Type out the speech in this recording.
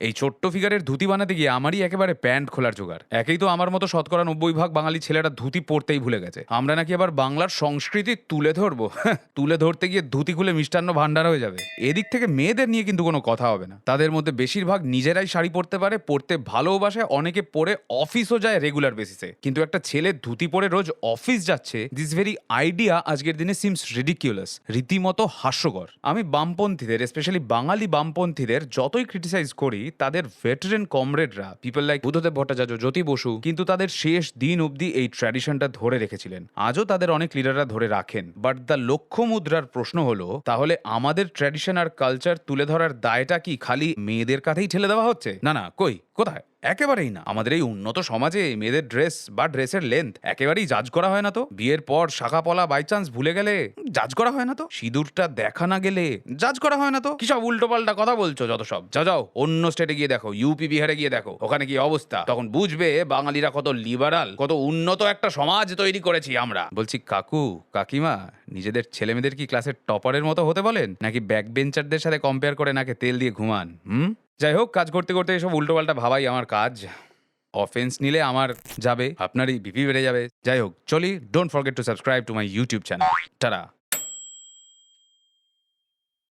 এই ছোট্ট ফিগারের ধুতি বানাতে গিয়ে আমারই একেবারে প্যান্ট খোলার জোগাড়। একেই তো আমার মতো 90% বাঙালি ছেলেরা ধুতি পরতেই ভুলে গেছে, আমরা নাকি আবার বাংলার সংস্কৃতি তুলে ধরবো। তুলে ধরতে গিয়ে ধুতি খুলে মিষ্টান্ন ভান্ডার হয়ে যাবে। এদিক থেকে মেয়েদের নিয়ে কিন্তু কোনো কথা হবে না। তাদের মধ্যে বেশিরভাগ নিজেরাই শাড়ি পরতে পারে, পরতে ভালোবাসে, অনেকে পরে অফিসও যায় রেগুলার বেসিসে। কিন্তু একটা ছেলে ধুতি পরে রোজ অফিস যাচ্ছে, দিস ভেরি আইডিয়া আজকের দিনে সিমস রিডিকিউলাস, রীতিমতো হাস্যকর। আমি বামপন্থীদের, স্পেশালি বাঙালি বামপন্থীদের যতই ক্রিটিসাইজ করি, তাদের ভেটারেন কমরেডরা পিপল লাইক বুদ্ধদেব ভট্টাচার্য, জ্যোতি বসু কিন্তু তাদের শেষ দিন অবধি এই ট্র্যাডিশনটা ধরে রেখেছিলেন। আজও তাদের অনেক লিডাররা ধরে রাখেন। বাট দ্য লক্ষ্য মুদ্রার প্রশ্ন হলো, তাহলে আমাদের ট্র্যাডিশন আর কালচার তুলে ধরার দায়টা কি খালি মেয়েদের কাঁধেই ঠেলে দেওয়া হচ্ছে? না না, কই, কোথায়? একেবারেই না। আমাদের এই উন্নত সমাজে মেয়েদের ড্রেস বা ড্রেসের লেন্থ একেবারেই জাজ করা হয় না তো। বিয়ের পর শাখা পলা বাই চান্স ভুলে গেলে জাজ করা হয় না তো। সিঁদুরটা দেখা না গেলে জাজ করা হয় না তো। কি সব উল্টো পাল্টা কথা বলছো যত সব। যাও অন্য স্টেটে গিয়ে দেখো, ইউপি বিহারে গিয়ে দেখো ওখানে কি অবস্থা, তখন বুঝবে বাঙালিরা কত লিবারাল, কত উন্নত একটা সমাজ তৈরি করেছি আমরা। বলছি কাকু কাকিমা, নিজেদের ছেলেমেয়েদের কি ক্লাসের টপারের মতো হতে বলেন, নাকি ব্যাক বেঞ্চারদের সাথে কম্পেয়ার করে নাকে তেল দিয়ে ঘুমান? যাই হোক, কাজ করতে করতে এসব উল্টোপাল্টা ভাবাই আমার কাজ। অফেন্স নিলে আমার যাবে, আপনারই বিপি বেড়ে যাবে। যাই হোক, চলি। Don't forget to subscribe to my YouTube channel. Tata.